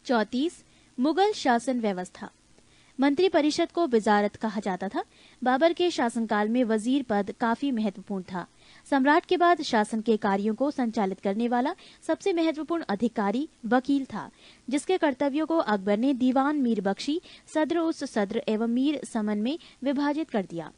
34 मुगल शासन व्यवस्था। मंत्री परिषद को वजारत कहा जाता था। बाबर के शासनकाल में वजीर पद काफी महत्वपूर्ण था। सम्राट के बाद शासन के कार्यों को संचालित करने वाला सबसे महत्वपूर्ण अधिकारी वकील था, जिसके कर्तव्यों को अकबर ने दीवान मीर बख्शी, सद्र उस सद्र एवं मीर समन में विभाजित कर दिया।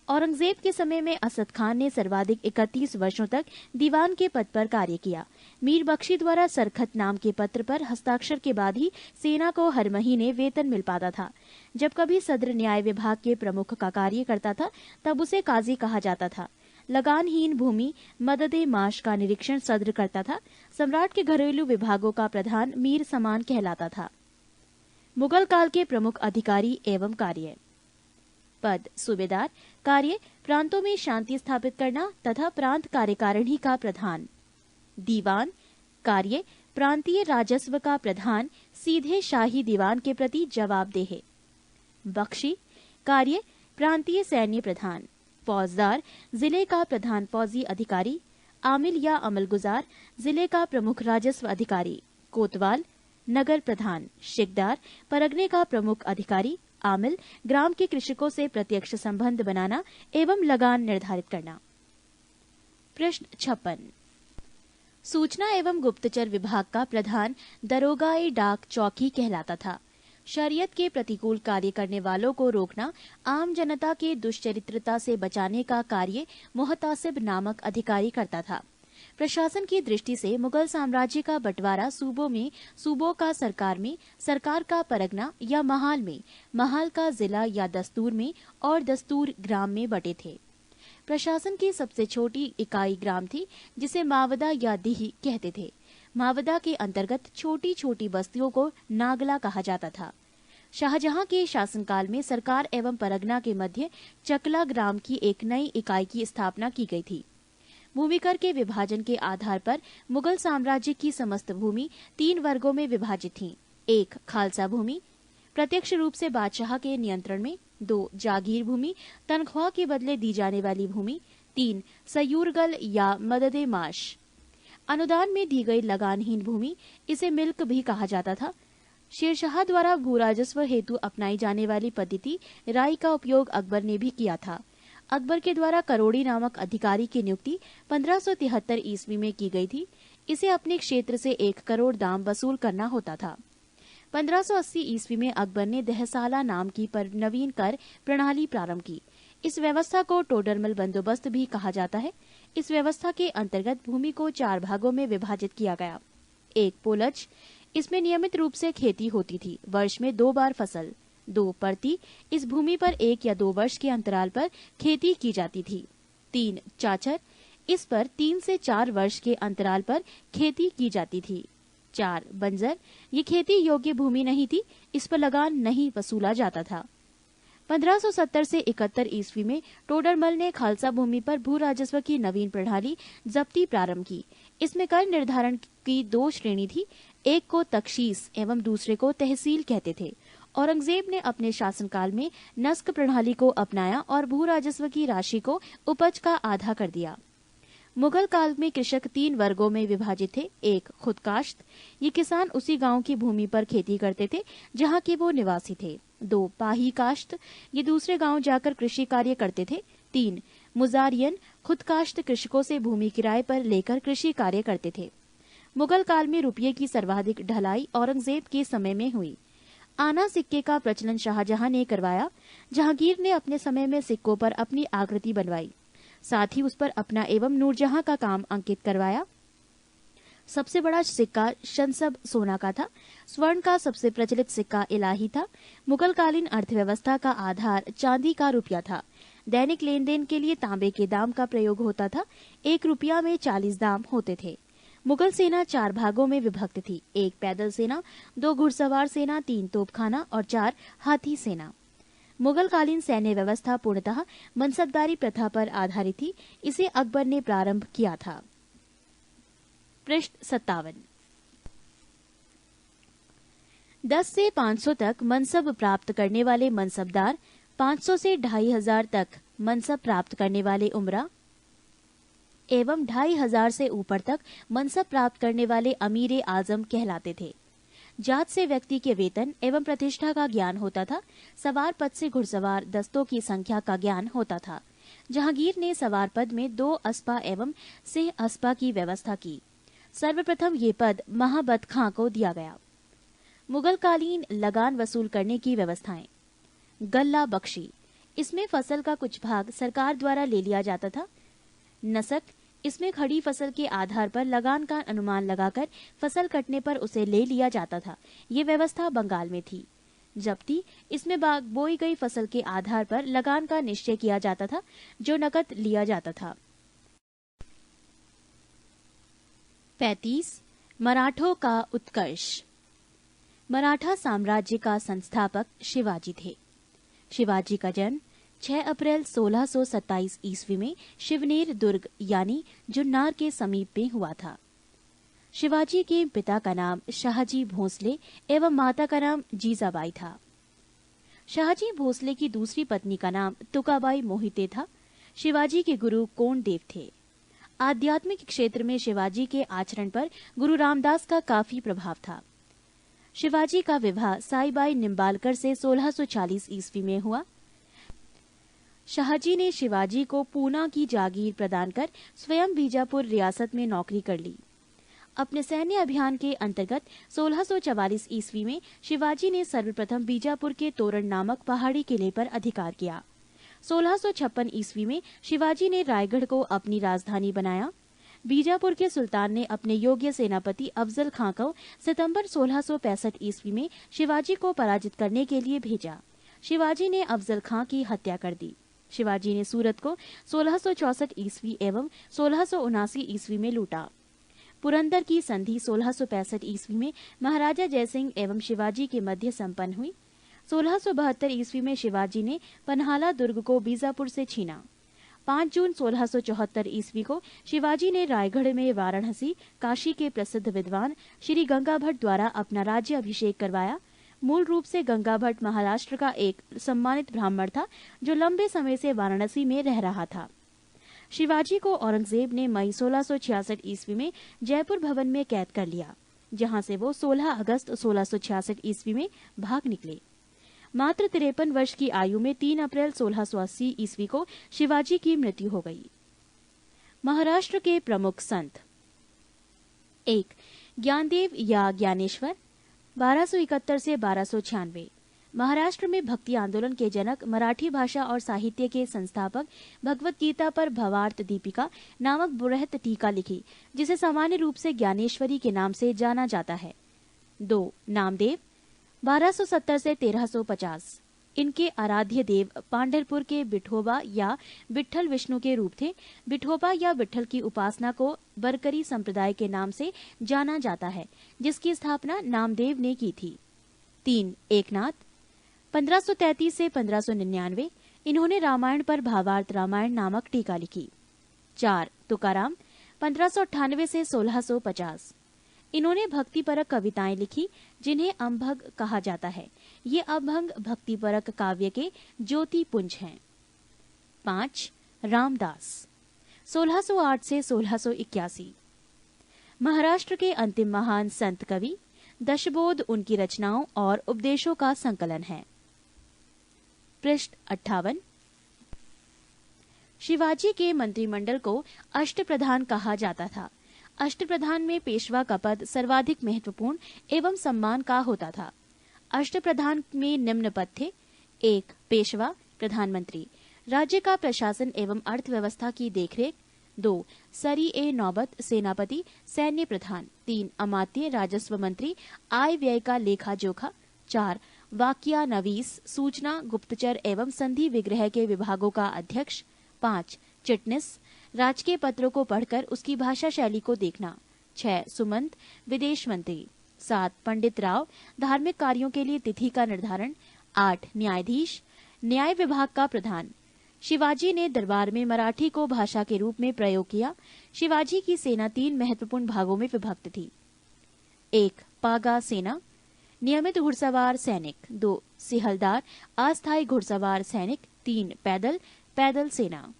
औरंगजेब के समय में असद खान ने सर्वाधिक 31 वर्षों तक दीवान के पद पर कार्य किया। मीर बख्शी द्वारा सरखत नाम के पत्र पर हस्ताक्षर के बाद ही सेना को हर महीने वेतन मिल पाता था। जब कभी सद्र न्याय विभाग के प्रमुख का कार्य करता था, तब उसे काजी कहा जाता था। लगानहीन भूमि मददे माश का निरीक्षण सद्र करता था। सम्राट के घरेलू विभागों का प्रधान मीर समान कहलाता था। मुगल काल के प्रमुख अधिकारी एवं कार्य। पद सूबेदार। कार्य प्रांतों में शांति स्थापित करना तथा प्रांत कार्यकारिणी का प्रधान। दीवान। कार्य प्रांतीय राजस्व का प्रधान सीधे शाही दीवान के प्रति जवाबदेह। बख्शी। कार्य प्रांतीय सैन्य प्रधान। फौजदार जिले का प्रधान फौजी अधिकारी। आमिल या अमलगुजार जिले का प्रमुख राजस्व अधिकारी। कोतवाल नगर प्रधान। शिकदार परगने का प्रमुख अधिकारी। आमिल ग्राम के कृषकों से प्रत्यक्ष संबंध बनाना एवं लगान निर्धारित करना। प्रश्न 56 सूचना एवं गुप्तचर विभाग का प्रधान दरोगाए डाक चौकी कहलाता था। शरीयत के प्रतिकूल कार्य करने वालों को रोकना, आम जनता के दुष्चरित्रता से बचाने का कार्य मुहतासिब नामक अधिकारी करता था। प्रशासन की दृष्टि से मुगल साम्राज्य का बंटवारा सूबों में, सूबों का सरकार में, सरकार का परगना या महाल में, महाल का जिला या दस्तूर में और दस्तूर ग्राम में बटे थे। प्रशासन की सबसे छोटी इकाई ग्राम थी, जिसे मावदा या दीही कहते थे। मावदा के अंतर्गत छोटी छोटी बस्तियों को नागला कहा जाता था। शाहजहां के शासनकाल में सरकार एवं परगना के मध्य चकला ग्राम की एक नई इकाई की स्थापना की गई थी। भूमिकर के विभाजन के आधार पर मुगल साम्राज्य की समस्त भूमि 3 वर्गों में विभाजित थी। 1 खालसा भूमि, प्रत्यक्ष रूप से बादशाह के नियंत्रण में। 2 जागीर भूमि, तनख्वाह के बदले दी जाने वाली भूमि। 3 सयूरगल या मददे माश, अनुदान में दी गई लगानहीन भूमि, इसे मिल्क भी कहा जाता था। शेरशाह द्वारा भूराजस्व हेतु अपनाई जाने वाली पद्धति राई का उपयोग अकबर ने भी किया था। अकबर के द्वारा करोड़ी नामक अधिकारी की नियुक्ति 1573 ईस्वी में की गई थी। इसे अपने क्षेत्र से 1 करोड़ दाम वसूल करना होता था। 1580 ईस्वी में अकबर ने दहसाला नाम की नवीन कर प्रणाली प्रारंभ की। इस व्यवस्था को टोडरमल बंदोबस्त भी कहा जाता है। इस व्यवस्था के अंतर्गत भूमि को 4 भागों में विभाजित किया गया। 1 पोलज, इसमें नियमित रूप से खेती होती थी, वर्ष में 2 बार फसल। 2 परती, इस भूमि पर 1 या 2 वर्ष के अंतराल पर खेती की जाती थी। 3 चाचर, इस पर 3 से 4 वर्ष के अंतराल पर खेती की जाती थी। 4 बंजर, ये खेती योग्य भूमि नहीं थी, इस पर लगान नहीं वसूला जाता था। 1570 से 71 ईस्वी में टोडरमल ने खालसा भूमि पर भू राजस्व की नवीन प्रणाली जब्ती प्रारंभ की। इसमें कर निर्धारण की 2 श्रेणी थी, एक को तख्शीस एवं दूसरे को तहसील कहते थे। औरंगजेब ने अपने शासनकाल में नस्क प्रणाली को अपनाया और भू राजस्व की राशि को उपज का आधा कर दिया। मुगल काल में कृषक 3 वर्गों में विभाजित थे। 1 खुदकाश्त, ये किसान उसी गांव की भूमि पर खेती करते थे जहां के वो निवासी थे। 2 पाही काश्त, ये दूसरे गांव जाकर कृषि कार्य करते थे। 3 मुजारियन, खुदकाश्त कृषकों से भूमि किराए पर लेकर कृषि कार्य करते थे। मुगल काल में रुपये की सर्वाधिक ढलाई औरंगजेब के समय में हुई। आना सिक्के का प्रचलन शाहजहां ने करवाया। जहांगीर ने अपने समय में सिक्कों पर अपनी आकृति बनवाई, साथ ही उस पर अपना एवं नूरजहां का काम अंकित करवाया। सबसे बड़ा सिक्का शनसब सोना का था। स्वर्ण का सबसे प्रचलित सिक्का इलाही था। मुगल कालीन अर्थव्यवस्था का आधार चांदी का रुपया था। दैनिक लेन देन के लिए तांबे के दाम का प्रयोग होता था। 1 रुपया में 40 दाम होते थे। मुगल सेना 4 भागों में विभक्त थी। 1 पैदल सेना, 2 घुड़सवार सेना, 3 तोपखाना और 4 हाथी सेना। मुगल कालीन सैन्य व्यवस्था पूर्णतः मनसबदारी प्रथा पर आधारित थी। इसे अकबर ने प्रारंभ किया था। प्रश्न 57 10 से 500 तक मनसब प्राप्त करने वाले मनसबदार, 500 से 2500 तक मनसब प्राप्त करने वाले उमरा एवं 2500 से ऊपर तक मनसब प्राप्त करने वाले अमीर आजम कहलाते थे। जात से व्यक्ति के वेतन एवं प्रतिष्ठा का ज्ञान होता था। सवार पद से घुड़सवार दस्तों की संख्या का ज्ञान होता था। जहांगीर ने सवार पद में 2 अस्पा एवं सिंह अस्पा की व्यवस्था की। सर्वप्रथम ये पद महाबत खां को दिया गया। मुगल कालीन लगान वसूल करने की व्यवस्थाएं। गल्ला बख्शी, इसमें फसल का कुछ भाग सरकार द्वारा ले लिया जाता था। नसक, इसमें खड़ी फसल के आधार पर लगान का अनुमान लगाकर फसल कटने पर उसे ले लिया जाता था। ये व्यवस्था बंगाल में थी। जब्ती, इसमें बोई गई फसल के आधार पर लगान का निश्चय किया जाता था, जो नकद लिया जाता था। 35. मराठों का उत्कर्ष। मराठा साम्राज्य का संस्थापक शिवाजी थे। शिवाजी का जन्म 6 अप्रैल 1627 ईस्वी में शिवनेर दुर्ग यानी जुन्नार के समीप में हुआ था। शिवाजी के पिता का नाम शाहजी भोसले एवं माता का नाम जीजाबाई था। शाहजी भोसले की दूसरी पत्नी का नाम तुकाबाई मोहिते था। शिवाजी के गुरु कोंडदेव थे। आध्यात्मिक क्षेत्र में शिवाजी के आचरण पर गुरु रामदास का काफी प्रभाव था। शिवाजी का विवाह साईबाई निम्बालकर से 1640 ईस्वी में हुआ। शाहजी ने शिवाजी को पूना की जागीर प्रदान कर स्वयं बीजापुर रियासत में नौकरी कर ली। अपने सैन्य अभियान के अंतर्गत 1644 ईस्वी में शिवाजी ने सर्वप्रथम बीजापुर के तोरण नामक पहाड़ी किले पर अधिकार किया। 1656 ईस्वी में शिवाजी ने रायगढ़ को अपनी राजधानी बनाया। बीजापुर के सुल्तान ने अपने योग्य सेनापति अफजल खां को सितंबर 1665 ईस्वी में शिवाजी को पराजित करने के लिए भेजा। शिवाजी ने अफजल खां की हत्या कर दी। शिवाजी ने सूरत को 1664 ईस्वी एवं 1679 ईस्वी में लूटा। पुरंदर की संधि 1665 ईस्वी में महाराजा जयसिंह एवं शिवाजी के मध्य संपन्न हुई। 1672 ईस्वी में शिवाजी ने पन्हाला दुर्ग को बीजापुर से छीना। 5 जून 1674 ईस्वी को शिवाजी ने रायगढ़ में वाराणसी काशी के प्रसिद्ध विद्वान श्री गंगा भट्ट द्वारा अपना राज्य अभिषेक करवाया। मूल रूप से गंगा भट्ट महाराष्ट्र का एक सम्मानित ब्राह्मण था, जो लंबे समय से वाराणसी में रह रहा था। शिवाजी को औरंगजेब ने मई 1666 ईस्वी में जयपुर भवन में कैद कर लिया, जहां से वो 16 अगस्त 1666 ईस्वी में भाग निकले। मात्र 53 वर्ष की आयु में 3 अप्रैल 1680 ईस्वी को शिवाजी की मृत्यु हो गई। महाराष्ट्र के प्रमुख संत। 1. ज्ञानदेव या ज्ञानेश्वर 1271 से 1296। महाराष्ट्र में भक्ति आंदोलन के जनक, मराठी भाषा और साहित्य के संस्थापक, भगवत गीता पर भवार्थ दीपिका नामक बृहत टीका लिखी, जिसे सामान्य रूप से ज्ञानेश्वरी के नाम से जाना जाता है। 2. नामदेव 1270 से 1350। इनके आराध्य देव पांढरपुर के विठोबा या विठल विष्णु के रूप थे। विठोबा या विठल की उपासना को बरकरी संप्रदाय के नाम से जाना जाता है, जिसकी स्थापना नामदेव ने की थी। 3. एकनाथ 1533 से 1599। इन्होंने रामायण पर भावार्थ रामायण नामक टीका लिखी। 4. तुकाराम 1598 से 1650। इन्होंने भक्तिपरक कविताएं लिखी, जिन्हें अम्भग कहा जाता है। ये अभंग भक्तिपरक काव्य के ज्योति पुंज हैं। 5. रामदास 1608 से 1681। महाराष्ट्र के अंतिम महान संत कवि। दशबोध उनकी रचनाओं और उपदेशों का संकलन है। पृष्ठ 58। शिवाजी के मंत्रिमंडल को अष्टप्रधान कहा जाता था। अष्टप्रधान में पेशवा का पद सर्वाधिक महत्वपूर्ण एवं सम्मान का होता था। अष्टप्रधान में निम्न पद थे। 1. पेशवा प्रधानमंत्री, राज्य का प्रशासन एवं अर्थव्यवस्था की देखरेख। 2. सरी ए नौबत सेनापति, सैन्य प्रधान। 3. अमात्य राजस्व मंत्री, आय व्यय का लेखा जोखा। 4. वाक्या नवीस, सूचना गुप्तचर एवं संधि विग्रह के विभागों का अध्यक्ष। 5. चिटनिस, राजकीय पत्रों को पढ़कर उसकी भाषा शैली को देखना। 6. सुमंत, विदेश मंत्री। 7. पंडित राव, धार्मिक कार्यों के लिए तिथि का निर्धारण। 8. न्यायाधीश, न्याय विभाग का प्रधान। शिवाजी ने दरबार में मराठी को भाषा के रूप में प्रयोग किया। शिवाजी की सेना 3 महत्वपूर्ण भागों में विभक्त थी। 1. पागा सेना, नियमित घुड़सवार सैनिक। 2. सिहलदार, अस्थायी घुड़सवार सैनिक। 3. पैदल सेना।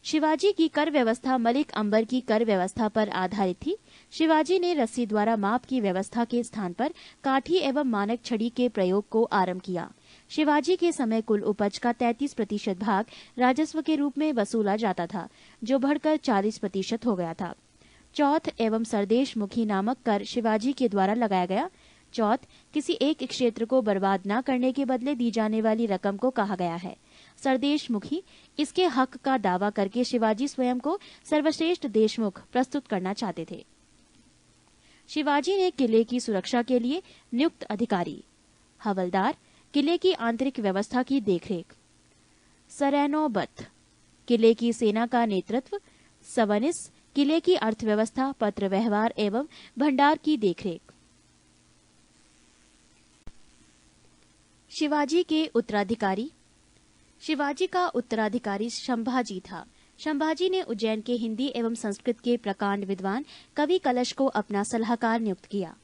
शिवाजी की कर व्यवस्था मलिक अंबर की कर व्यवस्था पर आधारित थी। शिवाजी ने रस्सी द्वारा माप की व्यवस्था के स्थान पर काठी एवं मानक छड़ी के प्रयोग को आरंभ किया। शिवाजी के समय कुल उपज का 33% भाग राजस्व के रूप में वसूला जाता था, जो बढ़कर 40% हो गया था। चौथ एवं सरदेश मुखी नामक कर शिवाजी के द्वारा लगाया गया। चौथ किसी एक क्षेत्र को बर्बाद न करने के बदले दी जाने वाली रकम को कहा गया है। सरदेश मुखी इसके हक का दावा करके शिवाजी स्वयं को सर्वश्रेष्ठ देशमुख प्रस्तुत करना चाहते थे। शिवाजी ने किले की सुरक्षा के लिए नियुक्त अधिकारी, हवलदार, किले की आंतरिक व्यवस्था की देखरेख, सरैनोबत, किले की सेना का नेतृत्व, सवनिस, किले की अर्थव्यवस्था, पत्र व्यवहार एवं भंडार की देखरेख। शिवाजी के उत्तराधिकारी। शिवाजी का उत्तराधिकारी संभाजी था। संभाजी ने उज्जैन के हिंदी एवं संस्कृत के प्रकांड विद्वान कवि कलश को अपना सलाहकार नियुक्त किया।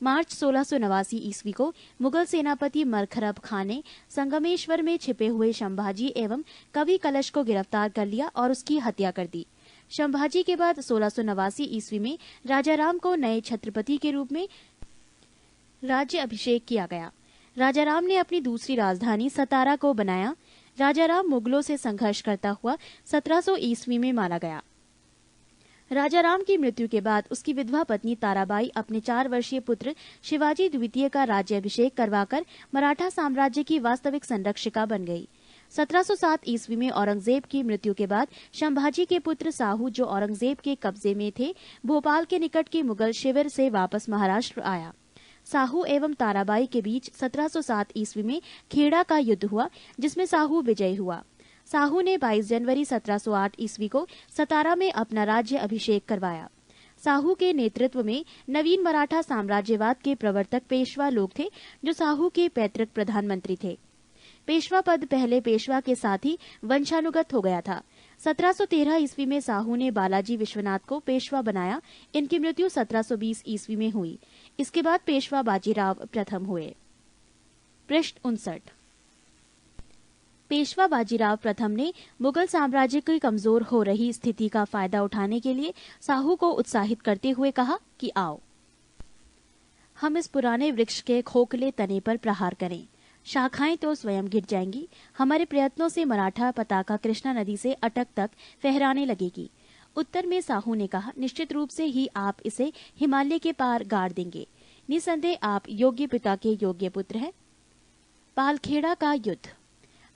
मार्च 1689 ईस्वी को मुगल सेनापति मरखरब खान ने संगमेश्वर में छिपे हुए संभाजी एवं कवि कलश को गिरफ्तार कर लिया और उसकी हत्या कर दी। संभाजी के बाद 1689 ईस्वी में राजाराम को नए छत्रपति के रूप में राज्य अभिषेक किया गया। राजाराम ने अपनी दूसरी राजधानी सतारा को बनाया। राजाराम मुगलों से संघर्ष करता हुआ 1700 ईस्वी में मारा गया। राजाराम की मृत्यु के बाद उसकी विधवा पत्नी ताराबाई अपने 4 वर्षीय पुत्र शिवाजी द्वितीय का राज्याभिषेक करवाकर मराठा साम्राज्य की वास्तविक संरक्षिका बन गई। 1707 ईस्वी में औरंगजेब की मृत्यु के बाद संभाजी के पुत्र साहू, जो औरंगजेब के कब्जे में थे, भोपाल के निकट के मुगल शिविर से वापस महाराष्ट्र आया। साहू एवं ताराबाई के बीच 1707 ईस्वी में खेड़ा का युद्ध हुआ, जिसमें साहू विजयी हुआ। साहू ने 22 जनवरी 1708 ईस्वी को सतारा में अपना राज्य अभिषेक करवाया। साहू के नेतृत्व में नवीन मराठा साम्राज्यवाद के प्रवर्तक पेशवा लोग थे, जो साहू के पैतृक प्रधानमंत्री थे। पेशवा पद पहले पेशवा के साथ ही वंशानुगत हो गया था। 1713 ईस्वी में साहू ने बालाजी विश्वनाथ को पेशवा बनाया। इनकी मृत्यु 1720 ईस्वी में हुई। इसके बाद पेशवा बाजीराव प्रथम हुए। पृष्ठ 59। पेशवा बाजीराव प्रथम ने मुगल साम्राज्य की कमजोर हो रही स्थिति का फायदा उठाने के लिए साहू को उत्साहित करते हुए कहा कि आओ, हम इस पुराने वृक्ष के खोखले तने पर प्रहार करें। शाखाएं तो स्वयं गिर जाएंगी। हमारे प्रयत्नों से मराठा पताका कृष्णा नदी से अटक तक फहराने लगेगी। उत्तर में साहू ने कहा, निश्चित रूप से ही आप इसे हिमालय के पार गाड़ देंगे। निसंदेह आप योग्य पिता के योग्य पुत्र हैं। पालखेड़ा का युद्ध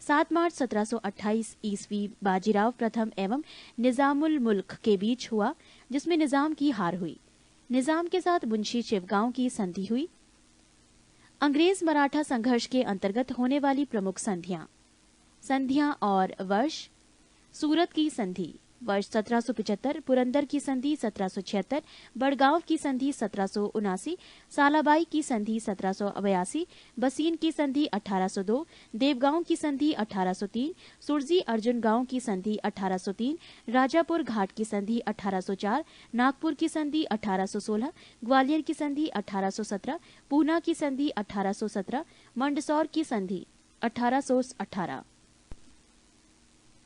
7 मार्च 1728 ईस्वी बाजीराव प्रथम एवं निजामुल मुल्क के बीच हुआ, जिसमें निजाम की हार हुई। निजाम के साथ मुंशी शिवगांव की संधि हुई। अंग्रेज मराठा संघर्ष के अंतर्गत होने वाली प्रमुख संधियां और वर्ष: सूरत की संधि वर्ष 1775, पुरंदर की संधि 1776, बड़गांव की संधि 1779, सालाबाई की संधि 1782, बसीन की संधि 1802, देवगांव की संधि 1803, सुरजी अर्जुन गांव की संधि 1803, राजापुर घाट की संधि 1804, नागपुर की संधि 1816, ग्वालियर की संधि 1817, पूना की संधि 1817, मंदसौर की संधि 1818।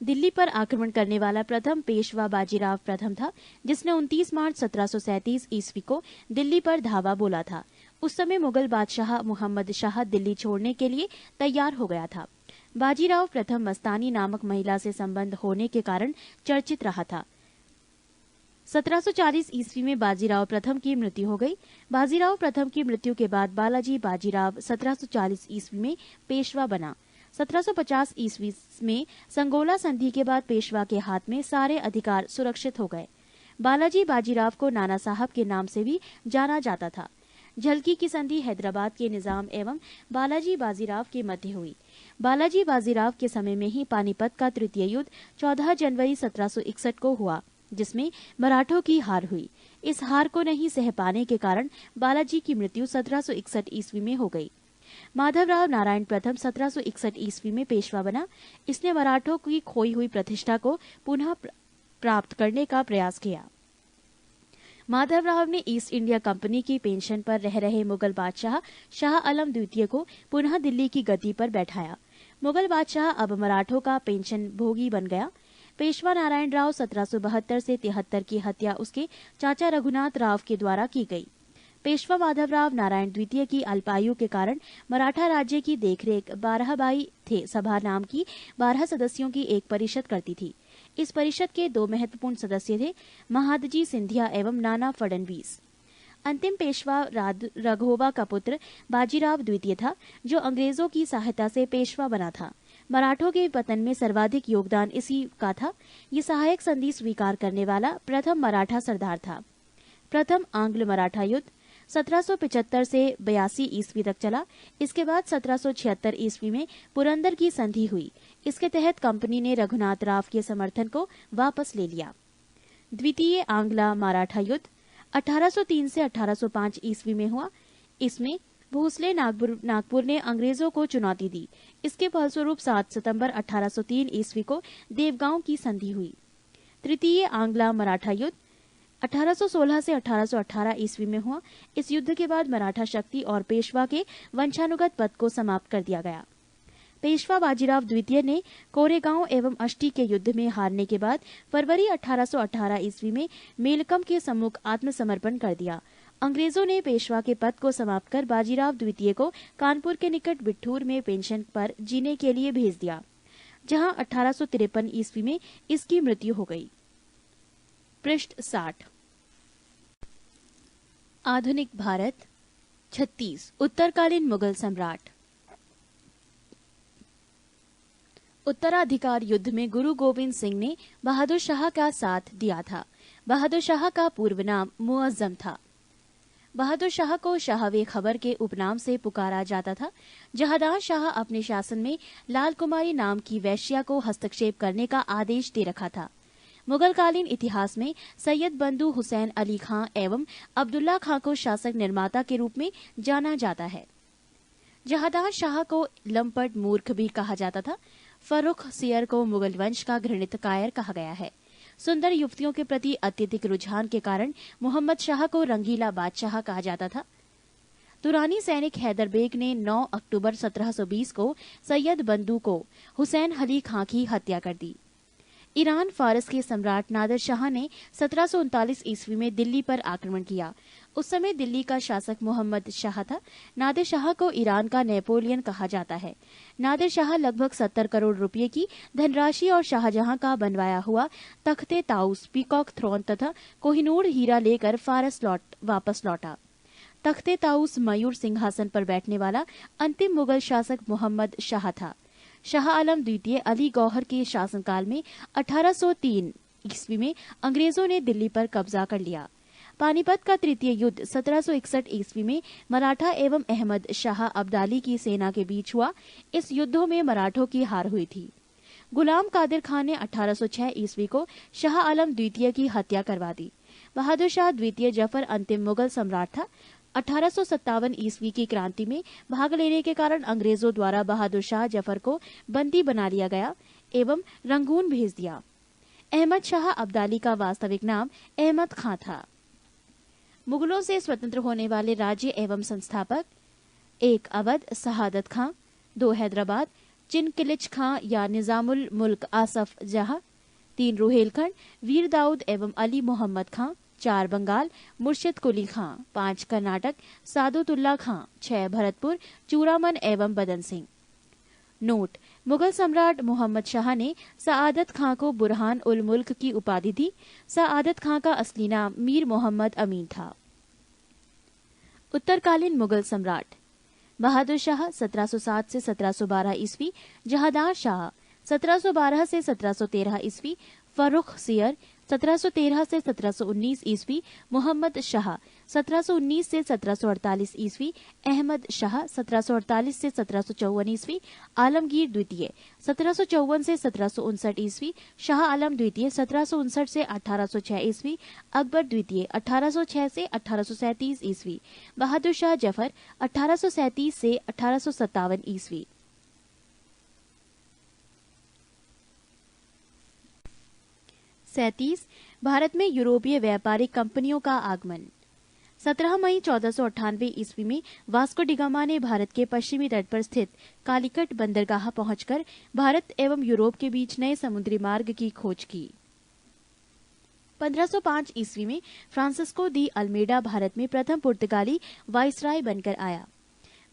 दिल्ली पर आक्रमण करने वाला प्रथम पेशवा बाजीराव प्रथम था, जिसने 29 मार्च 1737 ईस्वी को दिल्ली पर धावा बोला था। उस समय मुगल बादशाह मुहम्मद शाह दिल्ली छोड़ने के लिए तैयार हो गया था। बाजीराव प्रथम मस्तानी नामक महिला से संबंध होने के कारण चर्चित रहा था। 1740 ईस्वी में बाजीराव प्रथम की मृत्यु हो गई। बाजीराव प्रथम की मृत्यु के बाद बालाजी बाजीराव 1740 ईस्वी में पेशवा बना। 1750 ईस्वी में संगोला संधि के बाद पेशवा के हाथ में सारे अधिकार सुरक्षित हो गए। बालाजी बाजीराव को नाना साहब के नाम से भी जाना जाता था। झलकी की संधि हैदराबाद के निजाम एवं बालाजी बाजीराव के मध्य हुई। बालाजी बाजीराव के समय में ही पानीपत का तृतीय युद्ध 14 जनवरी 1761 को हुआ, जिसमें मराठों की हार हुई। इस हार को नहीं सह पाने के कारण बालाजी की मृत्यु 1761 ईस्वी में हो गई। माधवराव नारायण प्रथम 1761 ईस्वी में पेशवा बना। इसने मराठों की खोई हुई प्रतिष्ठा को पुनः प्राप्त करने का प्रयास किया। माधवराव ने ईस्ट इंडिया कंपनी की पेंशन पर रह रहे मुगल बादशाह शाह आलम द्वितीय को पुनः दिल्ली की गद्दी पर बैठाया। मुगल बादशाह अब मराठों का पेंशन भोगी बन गया। पेशवा नारायण राव 1772 से 73 की हत्या उसके चाचा रघुनाथ राव के द्वारा की गई। पेशवा माधवराव नारायण द्वितीय की अल्पायु के कारण मराठा राज्य की देखरेख 12बाई थे सभा नाम की 12 सदस्यों की एक परिषद करती थी। इस परिषद के 2 महत्वपूर्ण सदस्य थे, महादजी सिंधिया एवं नाना फडणवीस। अंतिम पेशवा राघोबा का पुत्र बाजीराव द्वितीय था, जो अंग्रेजों की सहायता से पेशवा बना था। मराठों के पतन में सर्वाधिक योगदान इसी का था। ये सहायक संधि स्वीकार करने वाला प्रथम मराठा सरदार था। प्रथम आंग्ल मराठा युद्ध 1775 से 82 ईस्वी तक चला। इसके बाद 1776 ईस्वी में पुरंदर की संधि हुई। इसके तहत कंपनी ने रघुनाथ राव के समर्थन को वापस ले लिया। द्वितीय आंग्ल मराठा युद्ध 1803 से 1805 ईस्वी में हुआ। इसमें भोसले नागपुर ने अंग्रेजों को चुनौती दी। इसके फलस्वरूप 7 सितंबर 1803 ईस्वी को देवगांव की संधि हुई। तृतीय आंग्ल मराठा युद्ध 1816 से 1818 ईस्वी में हुआ। इस युद्ध के बाद मराठा शक्ति और पेशवा के वंशानुगत पद को समाप्त कर दिया गया। पेशवा बाजीराव द्वितीय ने कोरेगांव एवं अष्टी के युद्ध में हारने के बाद फरवरी 1818 ईस्वी में मेलकम के सम्मुख आत्मसमर्पण कर दिया। अंग्रेजों ने पेशवा के पद को समाप्त कर बाजीराव द्वितीय को कानपुर के निकट बिठूर में पेंशन पर जीने के लिए भेज दिया, जहां 1853 ईस्वी में इसकी मृत्यु हो गई। पृष्ठ 60। आधुनिक भारत 36 उत्तरकालीन मुगल सम्राट। उत्तराधिकार युद्ध में गुरु गोविंद सिंह ने बहादुर शाह का साथ दिया था। बहादुर शाह का पूर्व नाम मुअज्जम था। बहादुर शाह को शाहवे खबर के उपनाम से पुकारा जाता था। जहांदार शाह अपने शासन में लाल कुमारी नाम की वैश्या को हस्तक्षेप करने का आदेश दे रखा था। मुगलकालीन इतिहास में सैयद बंधु हुसैन अली खां एवं अब्दुल्ला खां को शासक निर्माता के रूप में जाना जाता है। जहांदार शाह को लंपट मूर्ख भी कहा जाता था। फर्रुख सियर को मुगल वंश का घृणित कायर कहा गया है। सुंदर युवतियों के प्रति अत्यधिक रुझान के कारण मोहम्मद शाह को रंगीला बादशाह कहा जाता था। तुरानी सैनिक हैदर बेग ने 9 अक्टूबर 1720 को सैयद बंधु को हुसैन अली खां की हत्या कर दी। ईरान फारस के सम्राट नादिर शाह ने 1739 ईस्वी में दिल्ली पर आक्रमण किया। उस समय दिल्ली का शासक मोहम्मद शाह था। नादिर शाह को ईरान का नेपोलियन कहा जाता है। नादिर शाह लगभग 70 करोड़ रुपए की धनराशि और शाहजहां का बनवाया हुआ तख्ते ताउस, पीकॉक थ्रोन तथा कोहिनूर हीरा लेकर फारस वापस लौटा। तख्ते ताउस मयूर सिंहासन पर बैठने वाला अंतिम मुगल शासक मोहम्मद शाह था। शाह आलम द्वितीय अली गौहर के शासनकाल में 1803 ईस्वी में अंग्रेजों ने दिल्ली पर कब्जा कर लिया। पानीपत का तृतीय युद्ध 1761 ईस्वी में मराठा एवं अहमद शाह अब्दाली की सेना के बीच हुआ। इस युद्धों में मराठों की हार हुई थी। गुलाम कादिर खान ने 1806 ईस्वी को शाह आलम द्वितीय की हत्या करवा दी। बहादुर शाह द्वितीय जफर अंतिम मुगल सम्राट था। 1857 ईस्वी की क्रांति में भाग लेने के कारण अंग्रेजों द्वारा बहादुर शाह जफर को बंदी बना लिया गया एवं रंगून भेज दिया। अहमद शाह अब्दाली का वास्तविक नाम अहमद खां था। मुगलों से स्वतंत्र होने वाले राज्य एवं संस्थापक 1 अवध शहादत खां, 2 हैदराबाद चिनकिलिच खां या निजामुल मुल्क आसफ जहां, 3 रुहेलखंड वीर दाऊद एवं अली मोहम्मद खां, 4 बंगाल मुर्शिद कुली खां, 5 कर्नाटक सादुतुल्ला खां, 6 भरतपुर चूड़ामन एवं बदन सिंह। नोट: मुगल सम्राट मोहम्मद शाह ने सआदत खां को बुरहान उल मुल्क की उपाधि दी। सआदत खां का असली नाम मीर मोहम्मद अमीन था। उत्तरकालीन मुगल सम्राट: बहादुर शाह 1707 से 1712 ईस्वी, जहांदार शाह 1712 से 1713 ईस्वी, फर्रुख सियर 1713 से 1719 ईस्वी, मोहम्मद शाह 1719 से 1748 ईस्वी, अहमद शाह 1748 से 1754 ईस्वी, आलमगीर द्वितीय 1754 से 1759 ईस्वी, शाह आलम द्वितीय 1759 से 1806 ईस्वी, अकबर द्वितीय 1806 से 1837 ईस्वी, बहादुर शाह जफर 1837 से 1857 ईस्वी। भारत में यूरोपीय व्यापारिक कंपनियों का आगमन। 17 मई 1498 ईस्वी में वास्को डिगामा ने भारत के पश्चिमी तट पर स्थित कालीकट बंदरगाह पहुंचकर भारत एवं यूरोप के बीच नए समुद्री मार्ग की खोज की। 1505 ईस्वी में फ्रांसिस्को दी अल्मेडा भारत में प्रथम पुर्तगाली वाइसराय बनकर आया।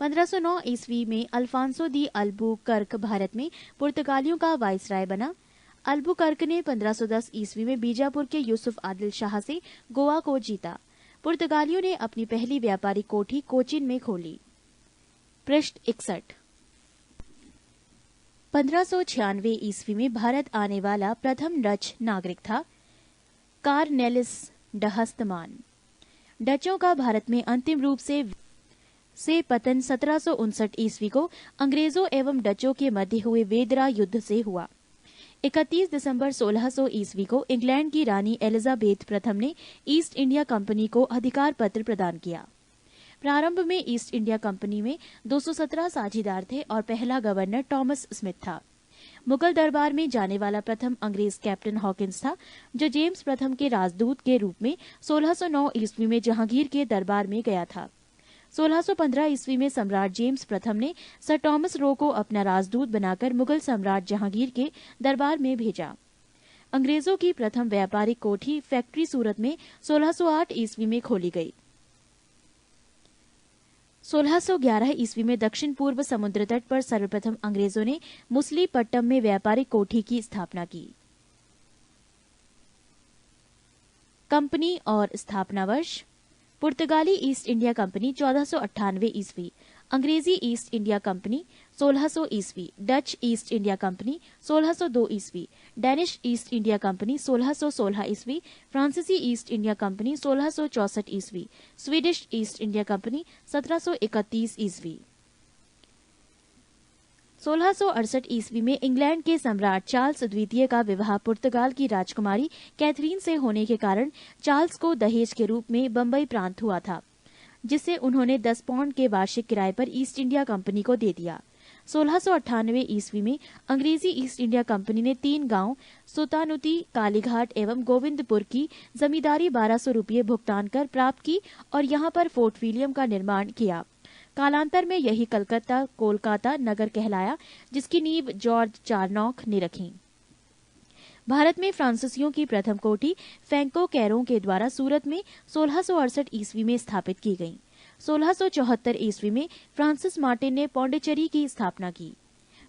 1509 ईस्वी में अल्फांसो दी अल्बुकर्क भारत में पुर्तगालियों का वाइसराय बना। अल्बुकर्क ने 1510 ईस्वी में बीजापुर के यूसुफ आदिल शाह से गोवा को जीता। पुर्तगालियों ने अपनी पहली व्यापारिक कोठी कोचिन में खोली। पृष्ठ 61। 1596 ईस्वी में भारत आने वाला प्रथम डच नागरिक था कार्नेलिस डहस्तमान। डचों का भारत में अंतिम रूप से पतन 1759 ईस्वी को अंग्रेजों एवं डचों के मध्य हुए वेदरा युद्ध से हुआ। 31 दिसंबर 1600 ईस्वी को इंग्लैंड की रानी एलिजाबेथ प्रथम ने ईस्ट इंडिया कंपनी को अधिकार पत्र प्रदान किया। प्रारंभ में ईस्ट इंडिया कंपनी में 217 साझीदार थे और पहला गवर्नर टॉमस स्मिथ था। मुगल दरबार में जाने वाला प्रथम अंग्रेज कैप्टन हॉकिंस था, जो जेम्स प्रथम के राजदूत के रूप में 1609 ईस्वी में जहांगीर के दरबार में गया था। 1615 ईस्वी में सम्राट जेम्स प्रथम ने सर टॉमस रो को अपना राजदूत बनाकर मुगल सम्राट जहांगीर के दरबार में भेजा। अंग्रेजों की प्रथम व्यापारिक कोठी फैक्ट्री सूरत में 1608 ईस्वी में खोली गई। 1611 ईस्वी में दक्षिण पूर्व समुद्र तट पर सर्वप्रथम अंग्रेजों ने मुसलीपट्टम में व्यापारिक कोठी की स्थापना की। कंपनी और स्थापना वर्ष। पुर्तगाली ईस्ट इंडिया कंपनी 1498 ईस्वी, अंग्रेजी ईस्ट इंडिया कंपनी 1600 ईस्वी, डच ईस्ट इंडिया कंपनी 1602 ईस्वी, डेनिश ईस्ट इंडिया कंपनी 1616 ईस्वी, फ्रांसीसी ईस्ट इंडिया कंपनी 1664 ईस्वी, स्वीडिश ईस्ट इंडिया कंपनी 1731 ईस्वी। 1668 ईस्वी में इंग्लैंड के सम्राट चार्ल्स द्वितीय का विवाह पुर्तगाल की राजकुमारी कैथरीन से होने के कारण चार्ल्स को दहेज के रूप में बंबई प्रांत हुआ था, जिसे उन्होंने 10 पाउंड के वार्षिक किराए पर ईस्ट इंडिया कंपनी को दे दिया। 1698 ईस्वी में अंग्रेजी ईस्ट इंडिया कंपनी ने 3 गांव सुतानुती, कालीघाट एवं गोविंदपुर की जमींदारी 1200 रुपये भुगतान कर प्राप्त की और यहां पर फोर्ट विलियम का निर्माण किया। कालांतर में यही कलकत्ता कोलकाता नगर कहलाया, जिसकी नींव जॉर्ज चारनॉक ने रखी। भारत में फ्रांसीसियों की प्रथम कोठी फैंको कैरों के द्वारा सूरत में 1668 ईस्वी में स्थापित की गई। 1674 ईस्वी में फ्रांसिस मार्टिन ने पौंडीचेरी की स्थापना की।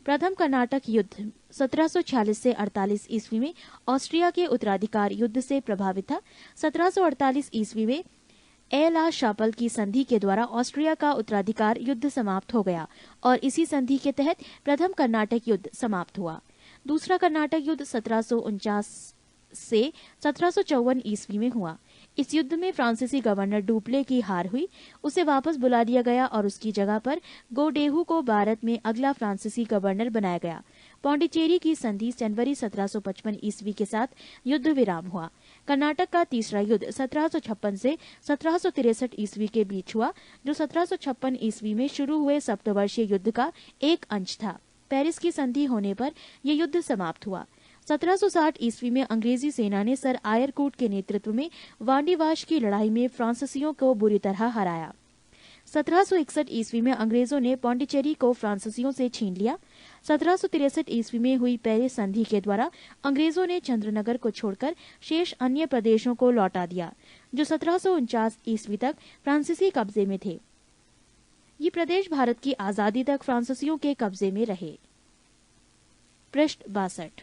प्रथम कर्नाटक युद्ध 1746 से 48 ईस्वी में ऑस्ट्रिया के उत्तराधिकार युद्ध से प्रभावित था। 1748 ईस्वी में एला शापल की संधि के द्वारा ऑस्ट्रिया का उत्तराधिकार युद्ध समाप्त हो गया और इसी संधि के तहत प्रथम कर्नाटक युद्ध समाप्त हुआ। दूसरा कर्नाटक युद्ध 1749 से 1754 ईस्वी में हुआ। इस युद्ध में फ्रांसीसी गवर्नर डुप्ले की हार हुई, उसे वापस बुला लिया गया और उसकी जगह पर गोडेहू को भारत में अगला फ्रांसीसी गवर्नर बनाया गया। पौंडीचेरी की संधि जनवरी 1755 ईस्वी के साथ युद्ध विराम हुआ। कर्नाटक का तीसरा युद्ध 1756 से 1763 ईस्वी के बीच हुआ, जो 1756 ईस्वी में शुरू हुए सप्तवर्षीय युद्ध का एक अंश था। पेरिस की संधि होने पर यह युद्ध समाप्त हुआ। 1760 ईस्वी में अंग्रेजी सेना ने सर आयरकूट के नेतृत्व में वांडीवाश की लड़ाई में फ्रांसीसियों को बुरी तरह हराया। 1761 ईस्वी में अंग्रेजों ने पौंडीचेरी को फ्रांसीसियों से छीन लिया। 1763 ईस्वी में हुई पेरिस संधि के द्वारा अंग्रेजों ने चंद्रनगर को छोड़कर शेष अन्य प्रदेशों को लौटा दिया, जो 1749 ईस्वी तक फ्रांसीसी कब्जे में थे। ये प्रदेश भारत की आजादी तक फ्रांसीसियों के कब्जे में रहे। पृष्ठ 62।